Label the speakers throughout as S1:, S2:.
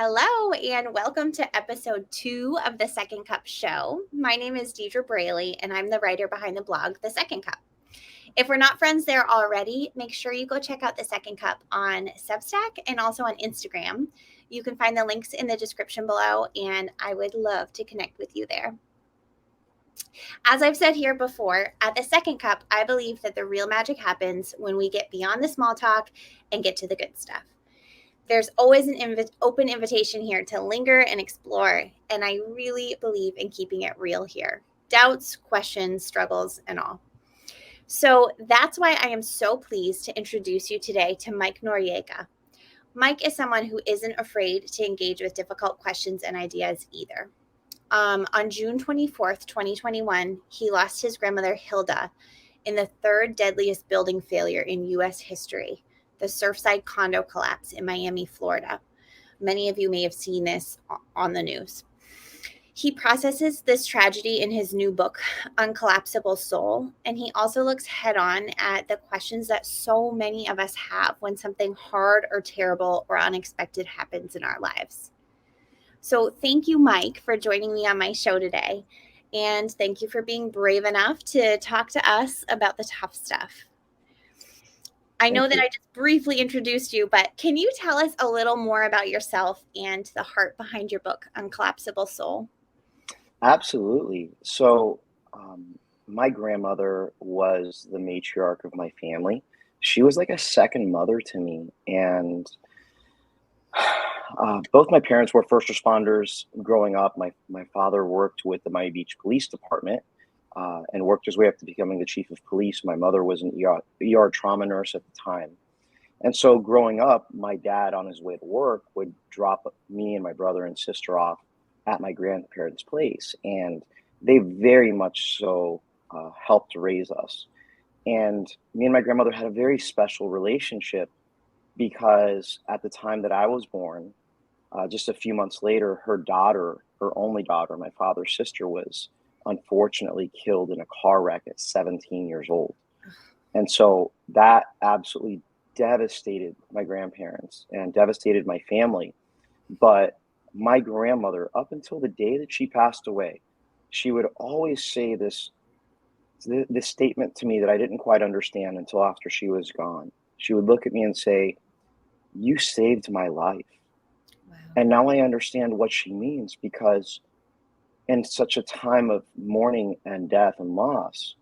S1: Hello, and welcome to episode 2 of the Second Cup Show. My name is Deidre Braley, and I'm the writer behind the blog, The Second Cup. If we're not friends there already, make sure you go check out The Second Cup on Substack and also on Instagram. You can find the links in the description below, and I would love to connect with you there. As I've said here before, at The Second Cup, I believe that the real magic happens when we get beyond the small talk and get to the good stuff. There's always an open invitation here to linger and explore, and I really believe in keeping it real here. Doubts, questions, struggles, and all. So that's why I am so pleased to introduce you today to Mike Noriega. Mike is someone who isn't afraid to engage with difficult questions and ideas either. On June 24th, 2021, he lost his grandmother Hilda in the third deadliest building failure in U.S. history, the Surfside Condo Collapse in Miami, Florida. Many of you may have seen this on the news. He processes this tragedy in his new book, Uncollapseable Soul, and he also looks head on at the questions that so many of us have when something hard or terrible or unexpected happens in our lives. So thank you, Mike, for joining me on my show today. And thank you for being brave enough to talk to us about the tough stuff. I know that I just briefly introduced you, but can you tell us a little more about yourself and the heart behind your book, Uncollapseable Soul?
S2: Absolutely. So, my grandmother was the matriarch of my family. She was like a second mother to me. And both my parents were first responders growing up. My father worked with the Miami Beach Police Department and worked his way up to becoming the chief of police. My mother was an ER trauma nurse at the time. And so growing up, my dad on his way to work would drop me and my brother and sister off at my grandparents' place. And they very much so helped raise us. And me and my grandmother had a very special relationship because at the time that I was born, just a few months later, her daughter, her only daughter, my father's sister, was unfortunately killed in a car wreck at 17 years old. And so that absolutely devastated my grandparents and devastated my family. But my grandmother, up until the day that she passed away, she would always say this statement to me that I didn't quite understand until after she was gone. She would look at me and say, "You saved my life."
S1: Wow.
S2: And now I understand what she means, because in such a time of mourning and death and loss,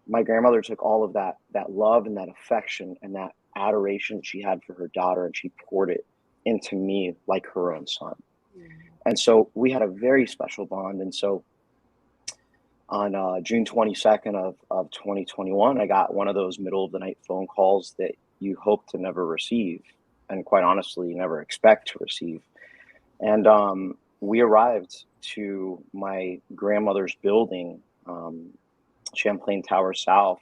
S2: my grandmother took all of that love and that affection and that adoration she had for her daughter, and she poured it into me like her own son. And so we had a very special bond. And so on June 22nd of 2021, I got one of those middle of the night phone calls that you hope to never receive, and quite honestly, never expect to receive. And we arrived to my grandmother's building, Champlain Tower South.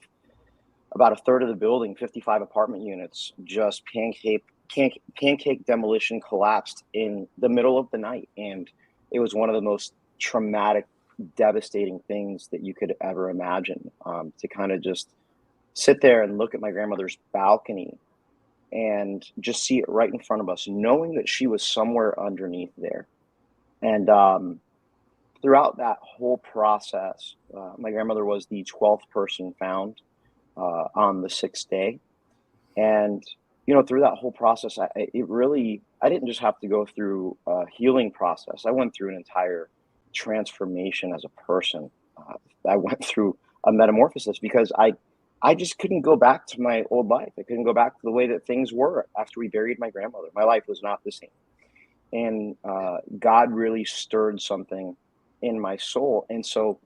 S2: About a third of the building, 55 apartment units, just pancake demolition collapsed in the middle of the night. And it was one of the most traumatic, devastating things that you could ever imagine, to kind of just sit there and look at my grandmother's balcony and just see it right in front of us, knowing that she was somewhere underneath there. And throughout that whole process, my grandmother was the 12th person found on the 6th day. And, through that whole process, I didn't just have to go through a healing process. I went through an entire transformation as a person. I went through a metamorphosis because I just couldn't go back to my old life. I couldn't go back to the way that things were after we buried my grandmother. My life was not the same. And God really stirred something in my soul. And so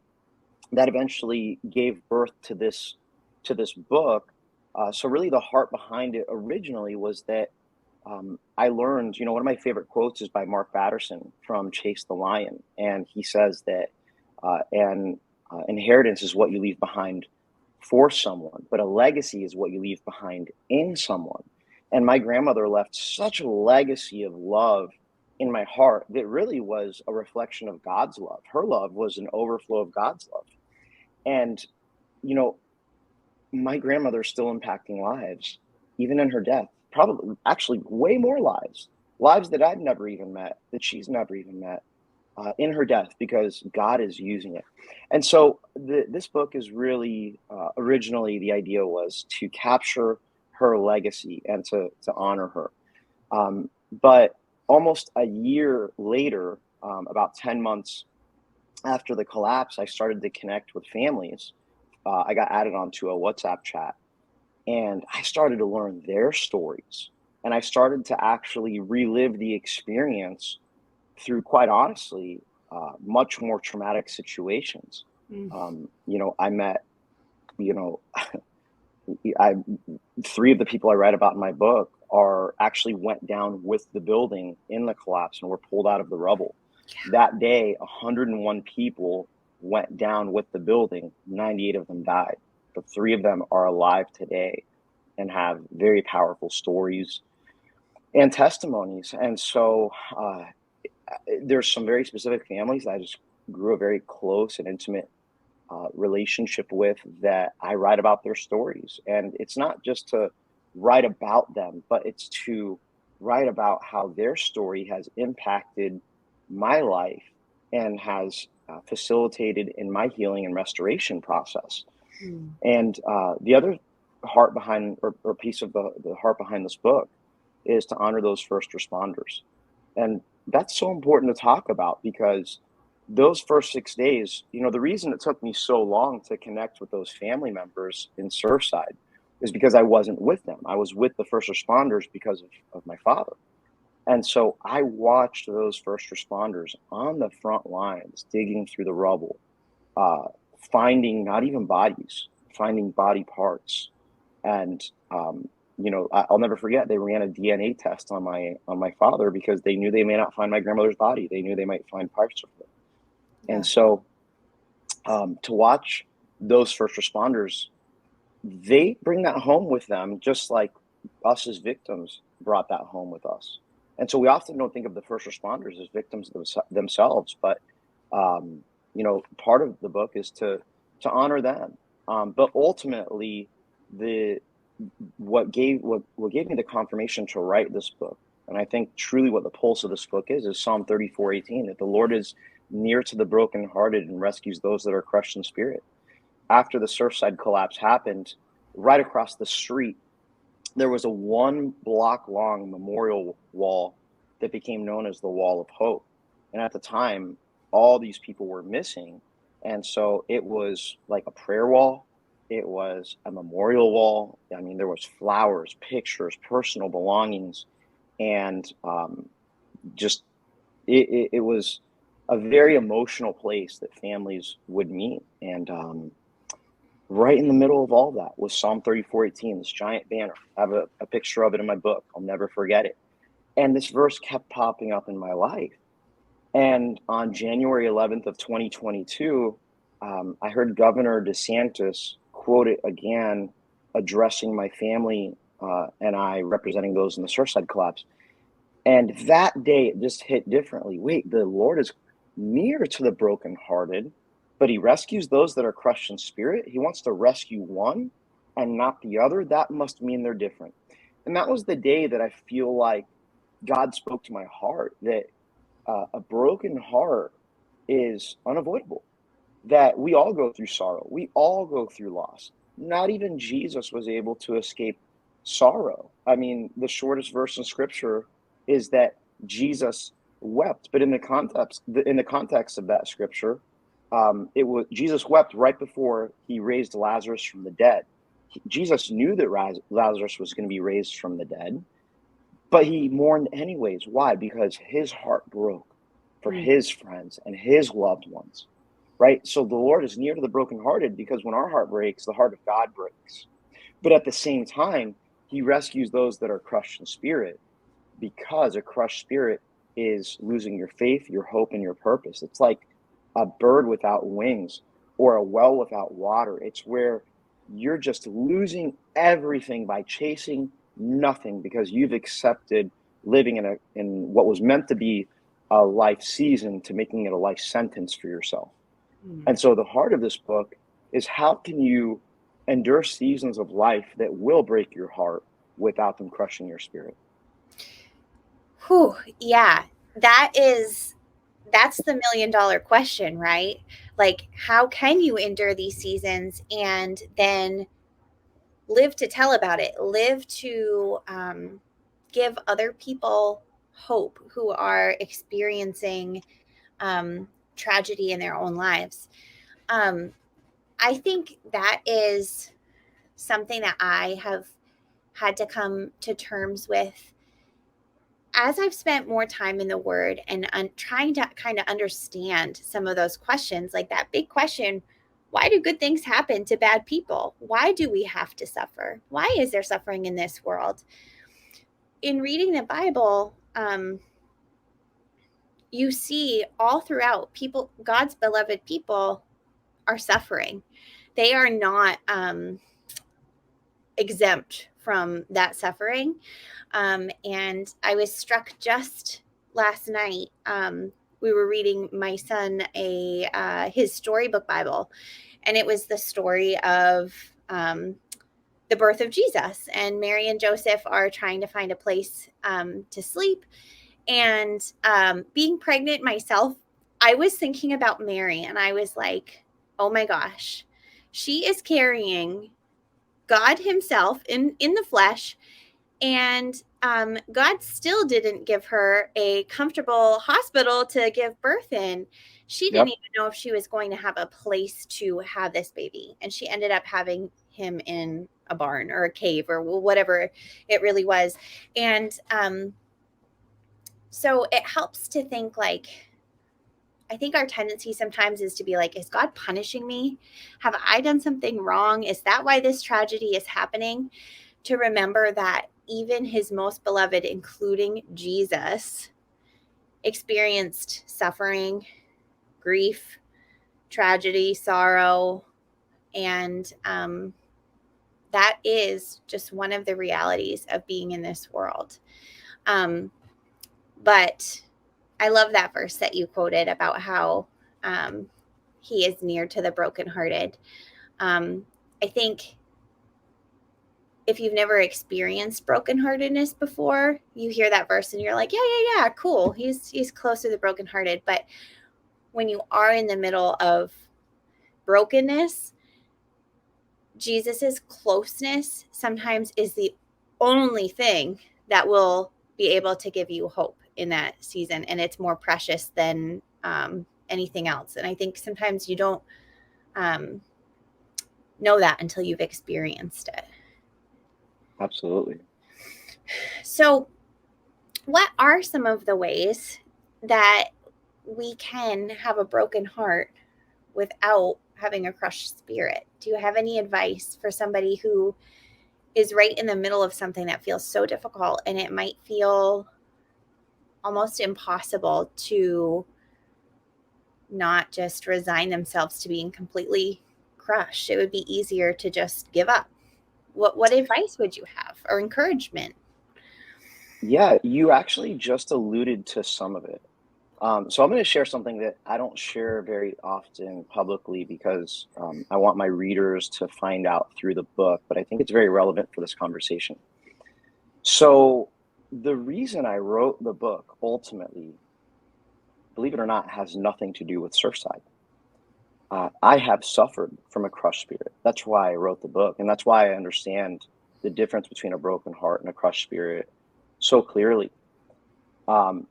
S2: that eventually gave birth to this book. So really the heart behind it originally was that I learned, one of my favorite quotes is by Mark Batterson from Chase the Lion. And he says that an inheritance is what you leave behind for someone, but a legacy is what you leave behind in someone. And my grandmother left such a legacy of love in my heart that really was a reflection of God's love. Her love was an overflow of God's love. And, my grandmother is still impacting lives, even in her death, probably actually way more lives lives that I've never even met, that she's never even met, in her death, because God is using it. And so this book is really, originally the idea was to capture her legacy and to honor her. But almost a year later, about 10 months after the collapse, I started to connect with families. I got added onto a WhatsApp chat, and I started to learn their stories. And I started to actually relive the experience through, quite honestly, much more traumatic situations. I met, you know, I 3 of the people I write about in my book are actually went down with the building in the collapse and were pulled out of the rubble. Yeah. That day, 101 people went down with the building. 98 of them died, but 3 of them are alive today and have very powerful stories and testimonies. And so there's some very specific families that I just grew a very close and intimate relationship with, that I write about their stories. And it's not just to write about them, but it's to write about how their story has impacted my life and has facilitated in my healing and restoration process. And the other heart behind, or piece of the heart behind this book, is to honor those first responders. And that's so important to talk about, because those first 6 days, the reason it took me so long to connect with those family members in Surfside is because I wasn't with them. I was with the first responders because of my father. And so I watched those first responders on the front lines, digging through the rubble, finding not even bodies, finding body parts. And, I'll never forget, they ran a DNA test on my father because they knew they may not find my grandmother's body. They knew they might find parts of her. Yeah. And so to watch those first responders, they bring that home with them, just like us as victims brought that home with us. And so we often don't think of the first responders as victims themselves, but, part of the book is to honor them. But ultimately, what gave me the confirmation to write this book, and I think truly what the pulse of this book is Psalm 34:18, that the Lord is near to the brokenhearted and rescues those that are crushed in spirit. After the Surfside collapse happened, right across the street, there was a 1-block long memorial wall that became known as the Wall of Hope. And at the time, all these people were missing. And so it was like a prayer wall. It was a memorial wall. I mean, there was flowers, pictures, personal belongings, and it was a very emotional place that families would meet. And right in the middle of all that was Psalm 34:18, this giant banner. I have a picture of it in my book. I'll never forget it. And this verse kept popping up in my life. And on January 11th of 2022, I heard Governor DeSantis quote it again, addressing my family and I, representing those in the Surfside collapse. And that day, it just hit differently. Wait, the Lord is near to the brokenhearted, but he rescues those that are crushed in spirit. He wants to rescue one and not the other. That must mean they're different. And that was the day that I feel like God spoke to my heart, that a broken heart is unavoidable, that we all go through sorrow. We all go through loss. Not even Jesus was able to escape sorrow. I mean, the shortest verse in scripture is that Jesus wept, but in the context of that scripture, it was Jesus wept right before he raised Lazarus from the dead. Jesus knew that Lazarus was going to be raised from the dead, but he mourned anyways. Why? Because his heart broke for his friends and his loved ones, right? So the Lord is near to the brokenhearted, because when our heart breaks, the heart of God breaks. But at the same time, he rescues those that are crushed in spirit, because a crushed spirit is losing your faith, your hope, and your purpose. It's like a bird without wings or a well without water. It's where you're just losing everything by chasing nothing, because you've accepted living in what was meant to be a life season to making it a life sentence for yourself. And so the heart of this book is, how can you endure seasons of life that will break your heart without them crushing your spirit?
S1: Whew, yeah, that's the $1 million question, right? Like, how can you endure these seasons and then live to tell about it, live to give other people hope who are experiencing tragedy in their own lives? Um, I think that is something that I have had to come to terms with as I've spent more time in the Word and trying to kind of understand some of those questions, like that big question: why do good things happen to bad people? Why do we have to suffer? Why is there suffering in this world? In reading the Bible, you see all throughout people, God's beloved people, are suffering. They are not exempt from that suffering. And I was struck just last night. We were reading my son his storybook Bible, and it was the story of the birth of Jesus. And Mary and Joseph are trying to find a place to sleep. And being pregnant myself, I was thinking about Mary, and I was like, oh my gosh, she is carrying God Himself in the flesh, and God still didn't give her a comfortable hospital to give birth in. She didn't
S2: Yep.
S1: even know if she was going to have a place to have this baby, and she ended up having him in a barn or a cave or whatever it really was. And so it helps to think, like, I think our tendency sometimes is to be like, is God punishing me? Have I done something wrong? Is that why this tragedy is happening? To remember that even His most beloved, including Jesus, experienced suffering, grief, tragedy, sorrow, and that is just one of the realities of being in this world. But I love that verse that you quoted about how He is near to the brokenhearted. I think if you've never experienced brokenheartedness before, you hear that verse and you're like, yeah, cool. He's close to the brokenhearted. But when you are in the middle of brokenness, Jesus's closeness sometimes is the only thing that will be able to give you hope in that season, and it's more precious than anything else. And I think sometimes you don't know that until you've experienced it.
S2: Absolutely.
S1: So, what are some of the ways that we can have a broken heart without having a crushed spirit? Do you have any advice for somebody who is right in the middle of something that feels so difficult, and it might feel almost impossible to not just resign themselves to being completely crushed? It would be easier to just give up. What advice would you have, or encouragement?
S2: Yeah, you actually just alluded to some of it. So I'm going to share something that I don't share very often publicly because I want my readers to find out through the book, but I think it's very relevant for this conversation. So the reason I wrote the book ultimately, believe it or not, has nothing to do with Surfside. I have suffered from a crushed spirit. That's why I wrote the book, and that's why I understand the difference between a broken heart and a crushed spirit so clearly.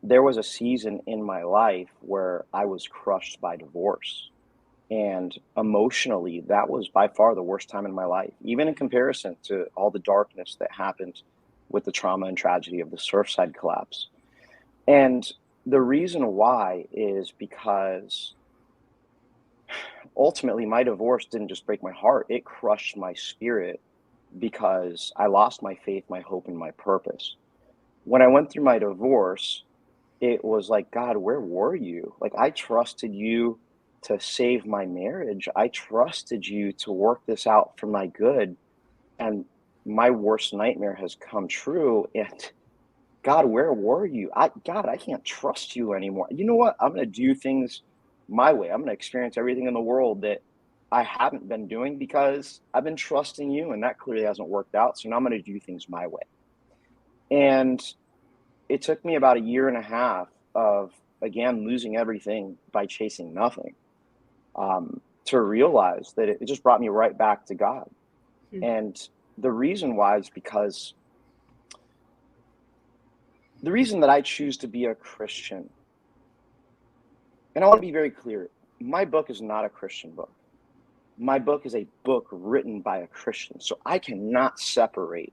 S2: There was a season in my life where I was crushed by divorce. And emotionally, that was by far the worst time in my life, even in comparison to all the darkness that happened with the trauma and tragedy of the Surfside collapse. And the reason why is because ultimately my divorce didn't just break my heart, it crushed my spirit because I lost my faith, my hope, and my purpose. When I went through my divorce, it was like, God, where were you? Like, I trusted you to save my marriage. I trusted you to work this out for my good. And my worst nightmare has come true. And God, where were you? God, I can't trust you anymore. You know what? I'm going to do things my way. I'm going to experience everything in the world that I haven't been doing because I've been trusting you, and that clearly hasn't worked out. So now I'm going to do things my way. And it took me about 1.5 years of, again, losing everything by chasing nothing, to realize that it just brought me right back to God. And the reason why is because the reason that I choose to be a Christian, and I want to be very clear, my book is not a Christian book. My book is a book written by a Christian. So I cannot separate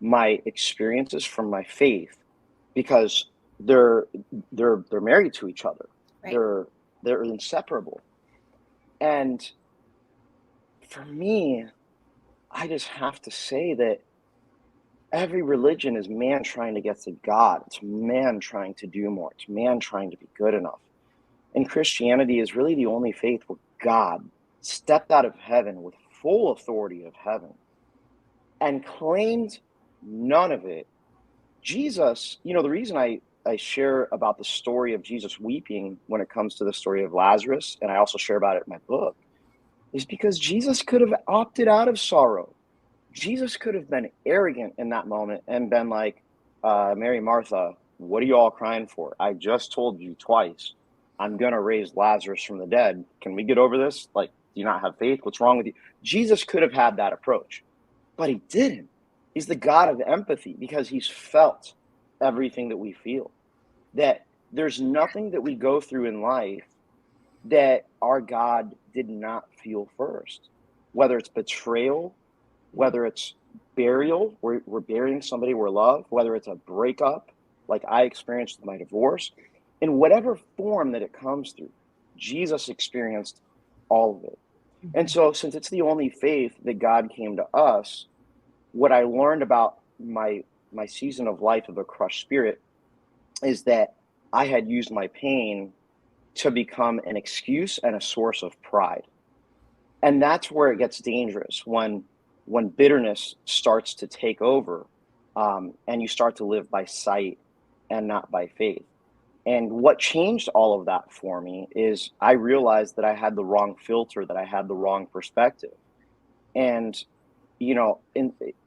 S2: my experiences from my faith, because they're married to each other.
S1: Right.
S2: They're inseparable. And for me, I just have to say that every religion is man trying to get to God. It's man trying to do more. It's man trying to be good enough. And Christianity is really the only faith where God stepped out of heaven with full authority of heaven and claimed none of it. Jesus, the reason I share about the story of Jesus weeping when it comes to the story of Lazarus, and I also share about it in my book, is because Jesus could have opted out of sorrow. Jesus could have been arrogant in that moment and been like, Mary, Martha, what are you all crying for? I just told you twice, I'm going to raise Lazarus from the dead. Can we get over this? Like, do you not have faith? What's wrong with you? Jesus could have had that approach, but he didn't. He's the God of empathy because he's felt everything that we feel. That there's nothing that we go through in life that our God did not feel first, whether it's betrayal, whether it's burial, we're burying somebody we love, whether it's a breakup, like I experienced with my divorce, in whatever form that it comes through, Jesus experienced all of it. And so since it's the only faith that God came to us, what I learned about my season of life of a crushed spirit is that I had used my pain to become an excuse and a source of pride. And that's where it gets dangerous, when bitterness starts to take over, and you start to live by sight and not by faith. And what changed all of that for me is I realized that I had the wrong filter, that I had the wrong perspective. And,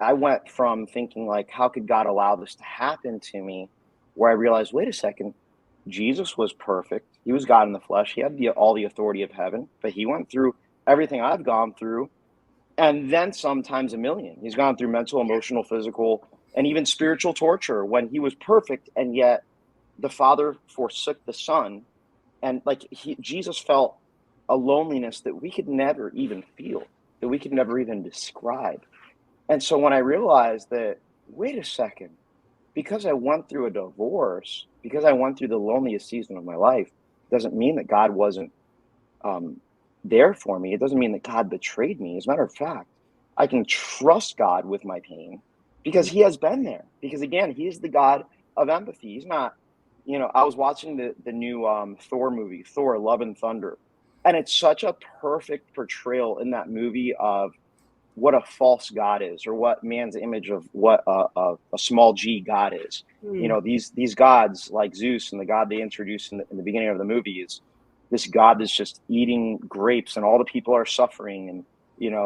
S2: I went from thinking like, how could God allow this to happen to me? Where I realized, wait a second, Jesus was perfect. He was God in the flesh. He had all the authority of heaven, but he went through everything I've gone through, and then sometimes a million. He's gone through mental, emotional, physical, and even spiritual torture when he was perfect, and yet the Father forsook the Son, and Jesus felt a loneliness that we could never even feel, that we could never even describe. And so when I realized that, wait a second, because I went through a divorce, because I went through the loneliest season of my life, doesn't mean that God wasn't there for me. It doesn't mean that God betrayed me. As a matter of fact, I can trust God with my pain because he has been there. Because again, he is the God of empathy. He's not, I was watching the new Thor movie, Thor, Love and Thunder. And it's such a perfect portrayal in that movie of what a false God is, or what man's image of what a small g God is. These gods like Zeus, and the God they introduced in the beginning of the movie is this God that's just eating grapes and all the people are suffering. And,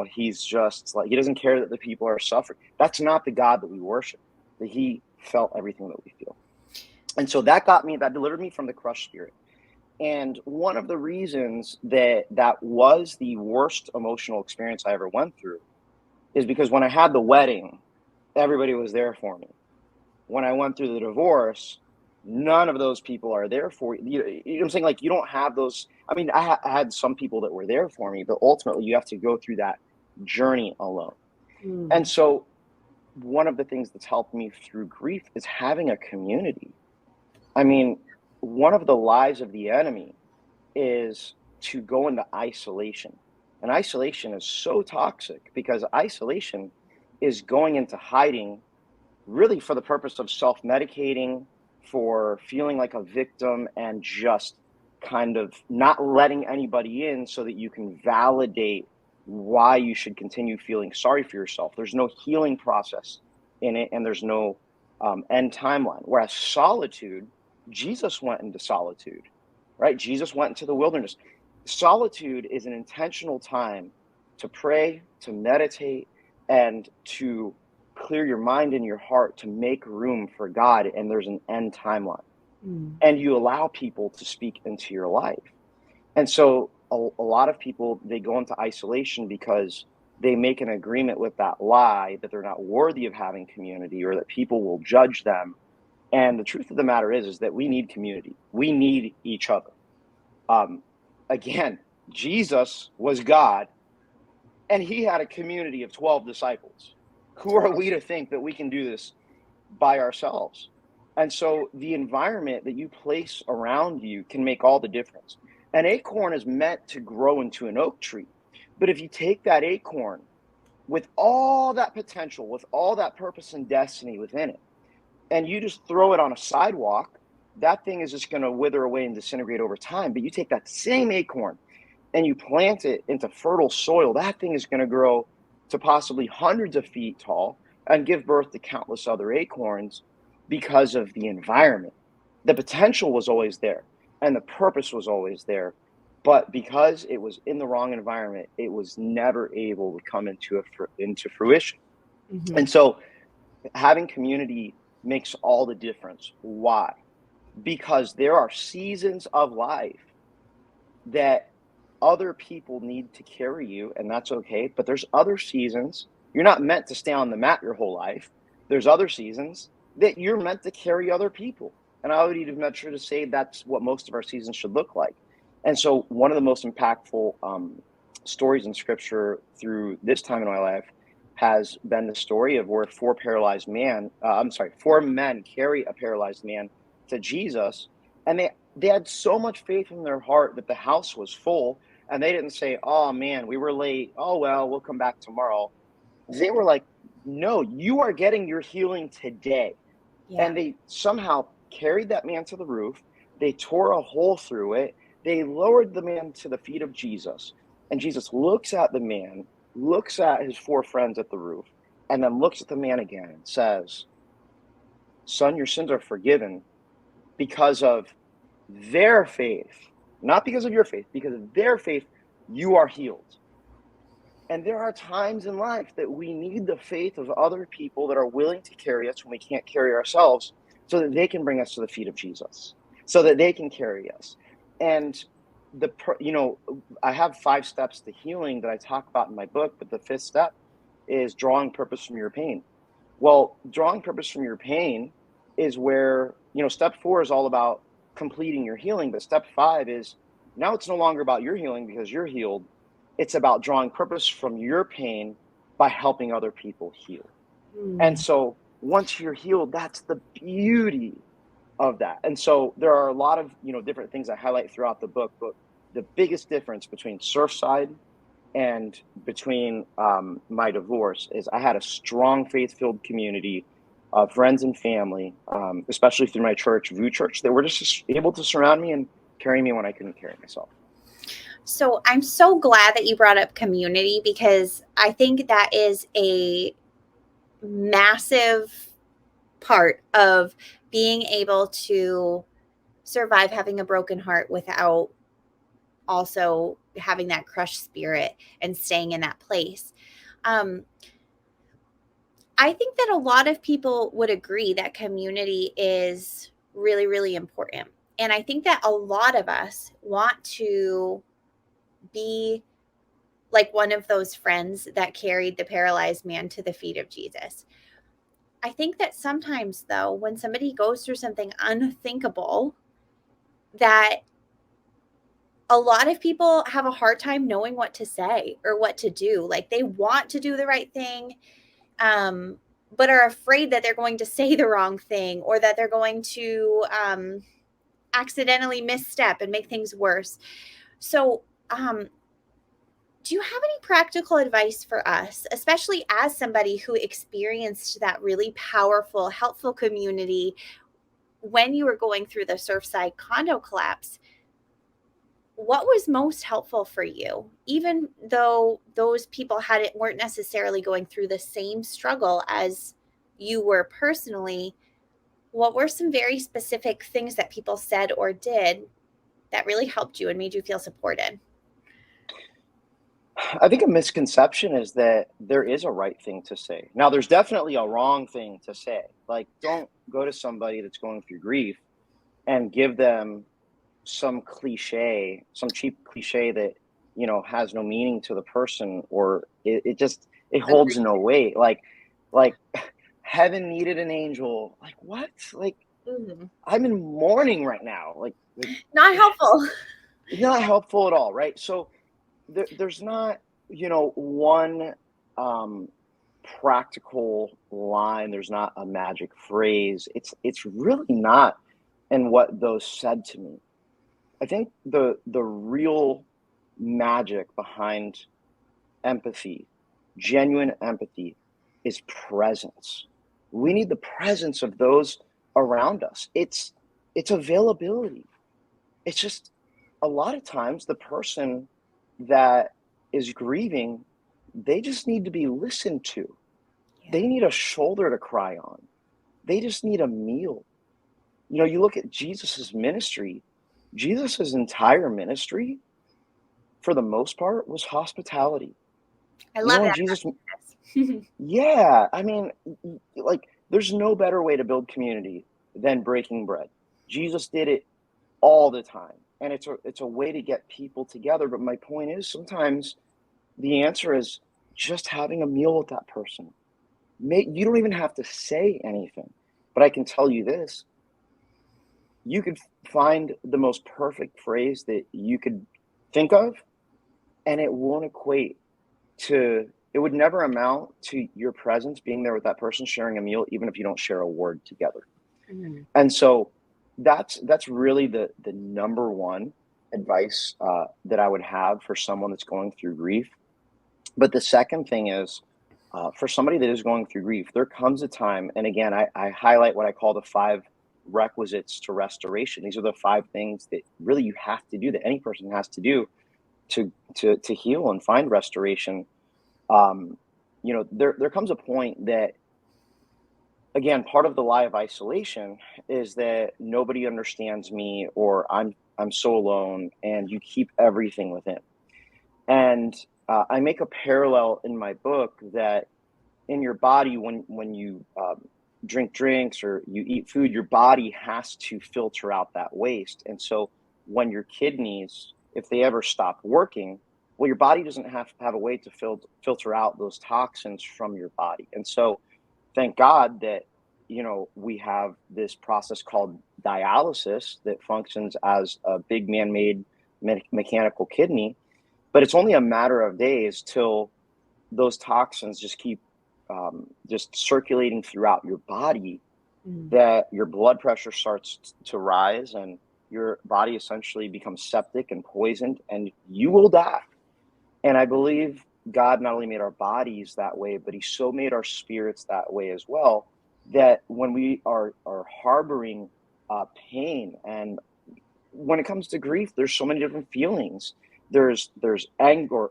S2: he's just like, he doesn't care that the people are suffering. That's not the God that we worship, that he felt everything that we feel. And so that delivered me from the crushed spirit. And one of the reasons that was the worst emotional experience I ever went through is because when I had the wedding, everybody was there for me. When I went through the divorce, none of those people are there for you. You know what I'm saying? Like, you don't have those. I mean, I had some people that were there for me, but ultimately you have to go through that journey alone. And so one of the things that's helped me through grief is having a community. I mean, one of the lies of the enemy is to go into isolation. And isolation is so toxic, because isolation is going into hiding really for the purpose of self-medicating, for feeling like a victim, and just kind of not letting anybody in so that you can validate why you should continue feeling sorry for yourself. There's no healing process in it, and there's no end timeline. Whereas solitude, Jesus went into solitude, right? Jesus went into the wilderness. Solitude is an intentional time to pray, to meditate, and to clear your mind and your heart to make room for God, and there's an end timeline. And you allow people to speak into your life. And so a lot of people, they go into isolation because they make an agreement with that lie that they're not worthy of having community, or that people will judge them. And the truth of the matter is that we need community. We need each other. Again, Jesus was God, and he had a community of 12 disciples. Who are we to think that we can do this by ourselves? And so the environment that you place around you can make all the difference. An acorn is meant to grow into an oak tree. But if you take that acorn with all that potential, with all that purpose and destiny within it, and you just throw it on a sidewalk, that thing is just going to wither away and disintegrate over time. But you take that same acorn and you plant it into fertile soil, that thing is going to grow to possibly hundreds of feet tall and give birth to countless other acorns because of the environment. The potential was always there and the purpose was always there. But because it was in the wrong environment, it was never able to come into fruition. And so having community makes all the difference. Why? Because there are seasons of life that other people need to carry you, and that's okay. But there's other seasons. You're not meant to stay on the mat your whole life. There's other seasons that you're meant to carry other people. And I would even venture to say that's what most of our seasons should look like. And so one of the most impactful stories in scripture through this time in my life has been the story of where four men carry a paralyzed man to Jesus. And they had so much faith in their heart that the house was full. And they didn't say, oh man, we were late. Oh, well, we'll come back tomorrow. They were like, no, you are getting your healing today. Yeah. And they somehow carried that man to the roof. They tore a hole through it. They lowered the man to the feet of Jesus. And Jesus looks at the man, looks at his four friends at the roof, and then looks at the man again and says, son, your sins are forgiven because of their faith, not because of your faith, because of their faith, you are healed. And there are times in life that we need the faith of other people that are willing to carry us when we can't carry ourselves, so that they can bring us to the feet of Jesus, so that they can carry us. And I have 5 steps to healing that I talk about in my book, but the 5th step is drawing purpose from your pain. Well, drawing purpose from your pain is where, step 4 is all about completing your healing, but step 5 is now it's no longer about your healing because you're healed. It's about drawing purpose from your pain by helping other people heal. And so once you're healed, that's the beauty of that. And so there are a lot of, different things I highlight throughout the book, but the biggest difference between Surfside and between my divorce is I had a strong faith-filled community of friends and family, especially through my church, VU Church, that were just able to surround me and carry me when I couldn't carry myself.
S1: So I'm so glad that you brought up community, because I think that is a massive part of being able to survive having a broken heart without also having that crushed spirit and staying in that place. I think that a lot of people would agree that community is really, really important. And I think that a lot of us want to be like one of those friends that carried the paralyzed man to the feet of Jesus. I think that sometimes, though, when somebody goes through something unthinkable, that a lot of people have a hard time knowing what to say or what to do. Like, they want to do the right thing, but are afraid that they're going to say the wrong thing, or that they're going to accidentally misstep and make things worse. So, do you have any practical advice for us, especially as somebody who experienced that really powerful, helpful community when you were going through the Surfside Condo Collapse? What was most helpful for you, even though those people weren't necessarily going through the same struggle as you were personally? What were some very specific things that people said or did that really helped you and made you feel supported?
S2: I think a misconception is that there is a right thing to say. Now, there's definitely a wrong thing to say. Like, don't go to somebody that's going through grief and give them some cliche, some cheap cliche that, has no meaning to the person, or it holds no weight. Like heaven needed an angel. Like, what? Like, I'm in mourning right now. Like
S1: Not helpful.
S2: not helpful at all, right? So there's not, one practical line. There's not a magic phrase. It's really not in what those said to me. I think the real magic behind empathy, genuine empathy, is presence. We need the presence of those around us. It's availability. It's just a lot of times the person that is grieving, they just need to be listened to.
S1: Yeah.
S2: They need a shoulder to cry on. They just need a meal. You look at Jesus's ministry. Jesus's entire ministry, for the most part, was hospitality.
S1: I love
S2: When
S1: that.
S2: Jesus, yeah, I mean, like, there's no better way to build community than breaking bread. Jesus did it all the time, and it's a way to get people together. But my point is, sometimes the answer is just having a meal with that person. You don't even have to say anything, but I can tell you this: you could find the most perfect phrase that you could think of, and it won't equate to, it would never amount to your presence being there with that person sharing a meal, even if you don't share a word together. And so that's really the number one advice that I would have for someone that's going through grief. But the second thing is, for somebody that is going through grief, there comes a time, and again, I highlight what I call the 5 requisites to restoration. These are the 5 things that really you have to do, that any person has to do to heal and find restoration. There comes a point that, again, part of the lie of isolation is that nobody understands me, or I'm so alone, and you keep everything within. And I make a parallel in my book that in your body, when you drink drinks or you eat food, your body has to filter out that waste. And so when your kidneys, if they ever stop working, well, your body doesn't have a way to filter out those toxins from your body. And so thank God that, we have this process called dialysis that functions as a big man-made mechanical kidney, but it's only a matter of days till those toxins just keep just circulating throughout your body, that your blood pressure starts to rise, and your body essentially becomes septic and poisoned, and you will die. And I believe God not only made our bodies that way, but he so made our spirits that way as well, that when we are harboring pain, and when it comes to grief, there's so many different feelings. There's anger,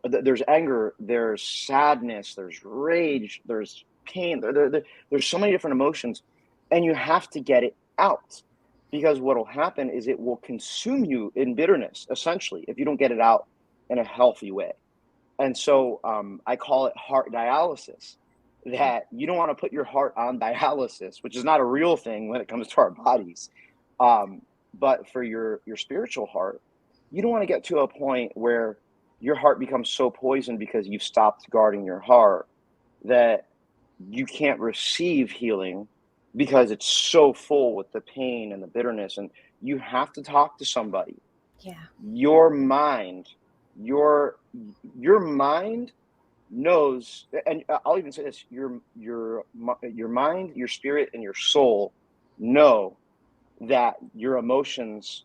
S2: there's sadness, there's rage, there's pain, there's so many different emotions, and you have to get it out, because what will happen is it will consume you in bitterness, essentially, if you don't get it out in a healthy way. And so I call it heart dialysis, that you don't want to put your heart on dialysis, which is not a real thing when it comes to our bodies. But for your spiritual heart, you don't want to get to a point where your heart becomes so poisoned because you've stopped guarding your heart that you can't receive healing because it's so full with the pain and the bitterness. And you have to talk to somebody.
S1: Yeah.
S2: Your mind knows, and I'll even say this: your mind, your spirit, and your soul know that your emotions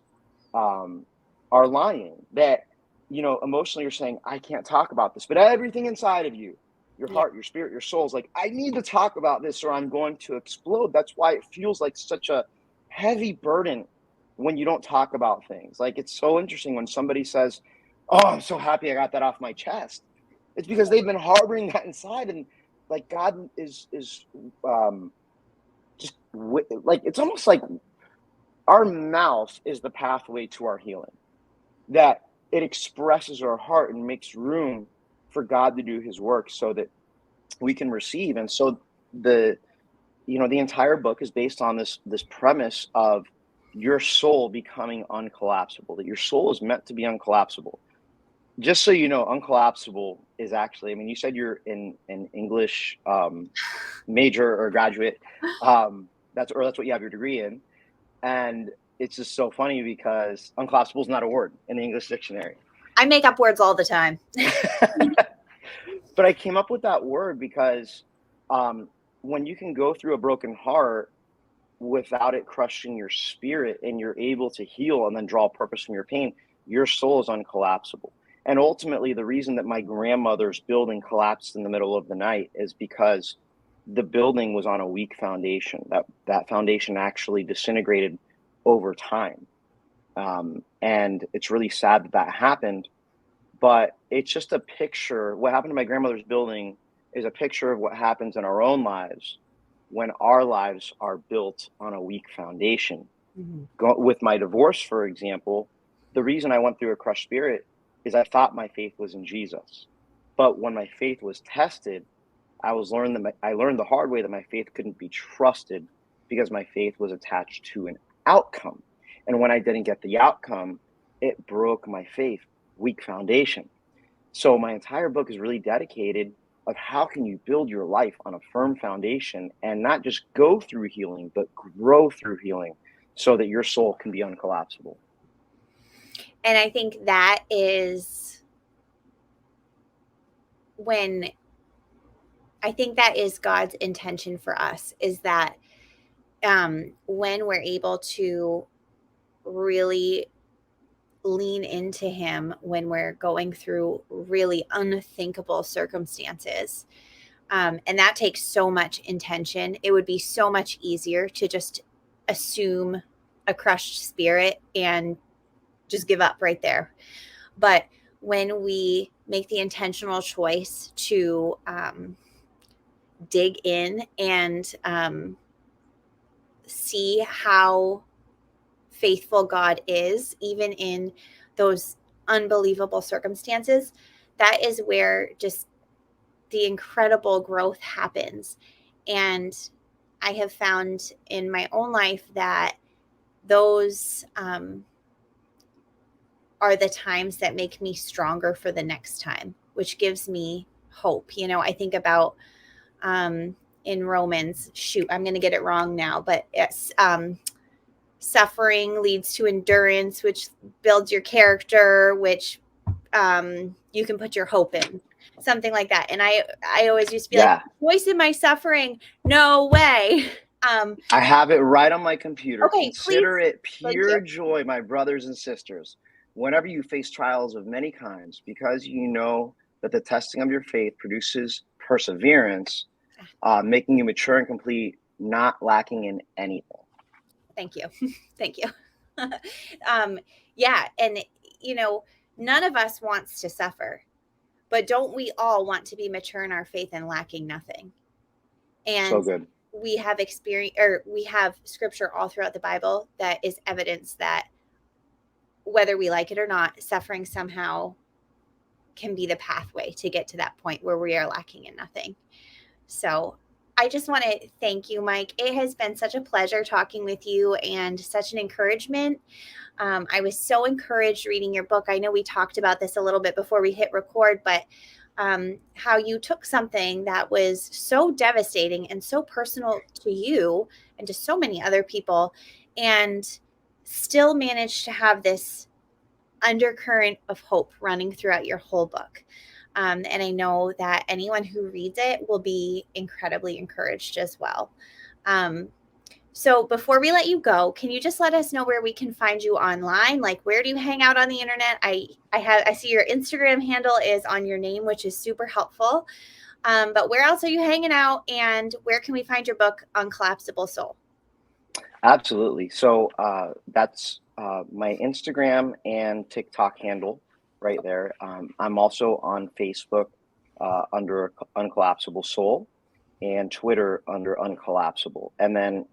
S2: are lying. That, emotionally you're saying, I can't talk about this, but everything inside of you, your heart, your spirit, your soul, is like, I need to talk about this or I'm going to explode. That's why it feels like such a heavy burden when you don't talk about things. Like, it's so interesting when somebody says, oh, I'm so happy I got that off my chest. It's because they've been harboring that inside, and like, God is just like, it's almost like our mouth is the pathway to our healing, that it expresses our heart and makes room for God to do his work so that we can receive. And so the entire book is based on this premise of your soul becoming uncollapsible, that your soul is meant to be uncollapsible. Just so you know, uncollapsible is actually, I mean, you said you're in an English major or graduate. That's what you have your degree in. And it's just so funny because uncollapsible is not a word in the English dictionary.
S1: I make up words all the time.
S2: But I came up with that word because when you can go through a broken heart without it crushing your spirit, and you're able to heal and then draw purpose from your pain, your soul is uncollapsible. And ultimately, the reason that my grandmother's building collapsed in the middle of the night is because the building was on a weak foundation. That foundation actually disintegrated over time. And it's really sad that happened. But it's just a picture. What happened to my grandmother's building is a picture of what happens in our own lives when our lives are built on a weak foundation. Mm-hmm. With my divorce, for example, the reason I went through a crushed spirit is I thought my faith was in Jesus. But when my faith was tested, I learned the hard way that my faith couldn't be trusted because my faith was attached to an outcome. And when I didn't get the outcome, it broke my faith. Weak foundation. So my entire book is really dedicated of how can you build your life on a firm foundation and not just go through healing, but grow through healing so that your soul can be uncollapsible.
S1: And I think that is God's intention for us, is that when we're able to really lean into him when we're going through really unthinkable circumstances. And that takes so much intention. It would be so much easier to just assume a crushed spirit and just give up right there. But when we make the intentional choice to dig in and see how faithful God is, even in those unbelievable circumstances, that is where just the incredible growth happens. And I have found in my own life that those are the times that make me stronger for the next time, which gives me hope. I think about in Romans, I'm going to get it wrong now, but it's suffering leads to endurance, which builds your character, which you can put your hope in, something like that. And I always used to be like, voice in my suffering, no way.
S2: I have it right on my computer.
S1: Okay,
S2: consider
S1: please.
S2: it pure joy, my brothers and sisters, whenever you face trials of many kinds, because you know that the testing of your faith produces perseverance, making you mature and complete, not lacking in anything.
S1: Thank you. Thank you. Yeah. And, none of us wants to suffer, but don't we all want to be mature in our faith and lacking nothing? And
S2: so good.
S1: We have experience, or we have scripture all throughout the Bible that is evidence that whether we like it or not, suffering somehow can be the pathway to get to that point where we are lacking in nothing. So I just want to thank you, Mike. It has been such a pleasure talking with you and such an encouragement. I was so encouraged reading your book. I know we talked about this a little bit before we hit record, but how you took something that was so devastating and so personal to you and to so many other people and still managed to have this undercurrent of hope running throughout your whole book. And I know that anyone who reads it will be incredibly encouraged as well. So before we let you go, can you just let us know where we can find you online? Like, where do you hang out on the internet? I see your Instagram handle is on your name, which is super helpful. But where else are you hanging out, and where can we find your book, Uncollapseable Soul?
S2: Absolutely. So that's my Instagram and TikTok handle right there. I'm also on Facebook under Uncollapseable Soul, and Twitter under Uncollapseable. And then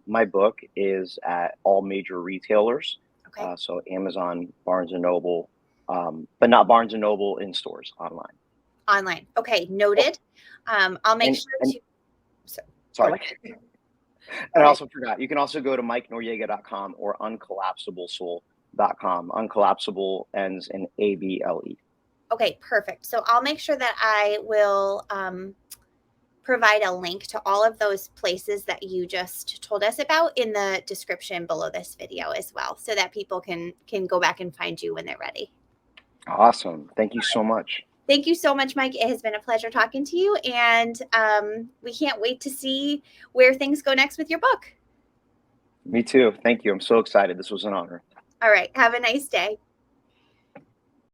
S2: my book is at all major retailers. Okay. So Amazon, Barnes & Noble, but not Barnes & Noble in stores, online.
S1: Online. Okay, noted. I'll make sure to.
S2: Sorry.
S1: And
S2: I also forgot, you can also go to MikeNoriega.com or UncollapsableSoul.com. Uncollapsible ends in ABLE.
S1: Okay, perfect. So I'll make sure that I will provide a link to all of those places that you just told us about in the description below this video as well, so that people can go back and find you when they're ready.
S2: Awesome. Thank you so much.
S1: Thank you so much, Mike. It has been a pleasure talking to you, and we can't wait to see where things go next with your book.
S2: Me too. Thank you. I'm so excited. This was an honor.
S1: All right. Have a nice day.